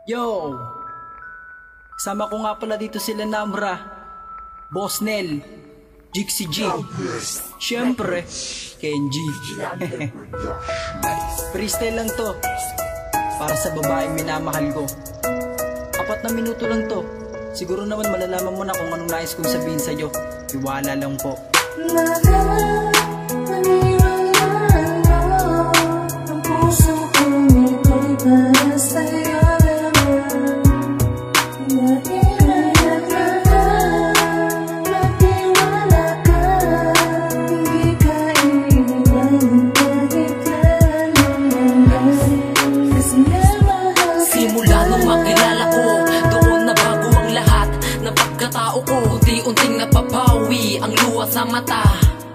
Yo! Sama ko nga pala dito sila Namra, Boss Nel, Jixie G, syempre, Kenji. Freestyle lang to, para sa babaeng minamahal ko. 4 na minuto lang to. Siguro naman malalaman mo na kung anong nais kong sabihin sa'yo. Tiwala lang po. Ang puso kong ito'y para sa'yo naman. Natiwala ka, hindi ka iniwan kahit kailan. Kasi mahal simula nung makilala ko, doon na bago ang lahat ng pagkatao ko. Unti-unting napapawi ang luha sa mata,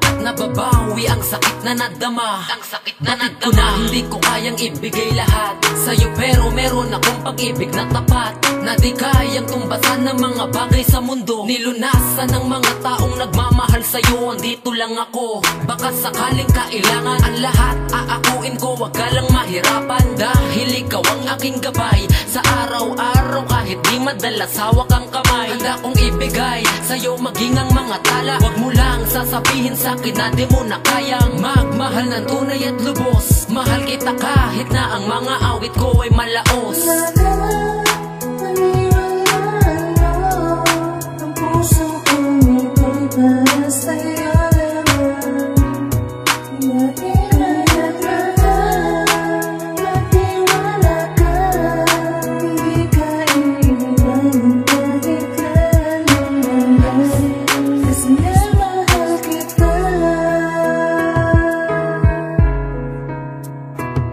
at nababawi ang sakit na nadama. Ang sakit na nadama, hindi ko kayang ibigay lahat sa'yo, pero meron akong pag-ibig na tapat, na di kayang tumbasan ng mga bagay sa mundo. Nilunasan ng mga taong nagmamahal sa'yo. Andito lang ako, baka sakaling kailangan ang lahat, aakuin ko, wag ka lang mahirapan. Dahil ikaw ang aking gabay sa araw-araw, kahit di madalas hawak ang kamay. Handa kong ibigay sa'yo maging ang mga tala. Wag mo lang sasabihin sa'kin na di mo na kayang magmahal ng tunay at lubos. Mahal kita kahit na ang mga awit ko ay malaos. ang puso kong ito'y para sa'yo naman. Natiwala ka, hindi ka iniwan kahit kailan. Kasi mahal kita.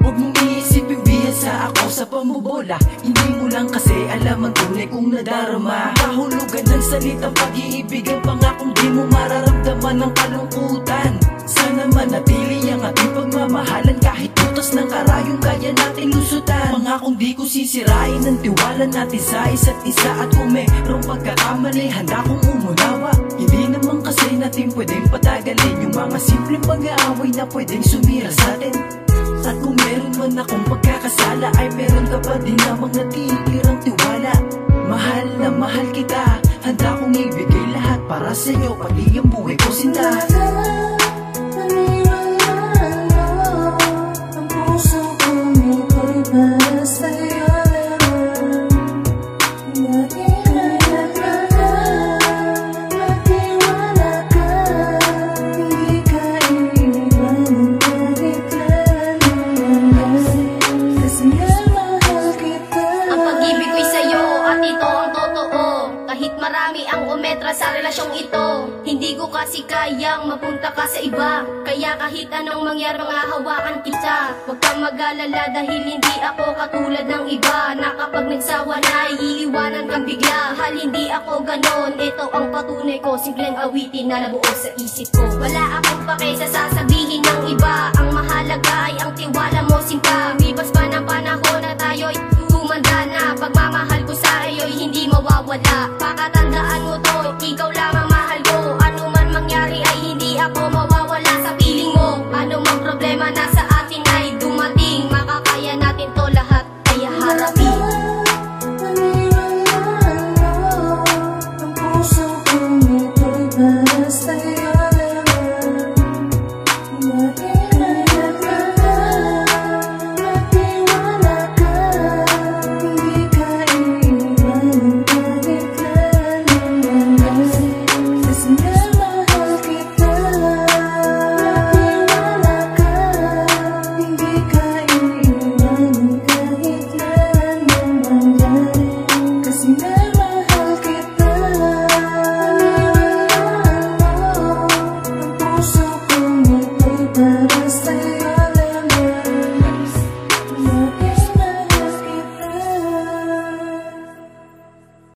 Huwag mong iisipin bihasa ako sa pambobola. Hindi mo lang kasi alam ang tunay kong nadarama. Kahulugan ng salitang pag-iibig, ang pangakong di mo mararamdaman ng kalungkutan. Sana manatili ang ating pagmamahalan, kahit butas ng karayong kaya nating lusutan. Pangakong di ko sisirain ang tiwala natin sa isa't isa. At kung mayroong pagkakamali, handa kong umunawa. Hindi naman kasi natin pwedeng patagalin yung mga simpleng pag-aaway na pwedeng sumira sa atin. At kung meron man akong pagkakasala, ay meron ka pa din namang natitirang tiwala. Mahal na mahal kita, handa kong ibigay lahat para sa'yo, pati ang buhay ko sinta. Ang puso kong ito'y para sa'yo naman. Natiwala ka, hindi ka iniwan kahit kailan. Kasi mahal kita. Ang pag-ibig ko'y sa'yo at ito ang totoo. Kahit marami ang umetra sa relasyong ito, hindi ko kasi kayang mapunta ka sa iba. Kaya kahit anong mangyari, hawakan kita. Huwag kang mag-alala dahil hindi ako katulad ng iba, na kapag nagsawa na iiwanan kang bigla. Hal, hindi ako ganon, ito ang patunay ko. Simpleng awitin na nabuo sa isip ko. Wala akong pake sa sasabihin ng iba. Ang mahalaga ay ang tiwala mo, sinta. Bibas pa ng panahon na tayo'y tumanda na. Pagmamahal ko sa iyo'y hindi mawawala. Pakatandaan mo to, ikaw lang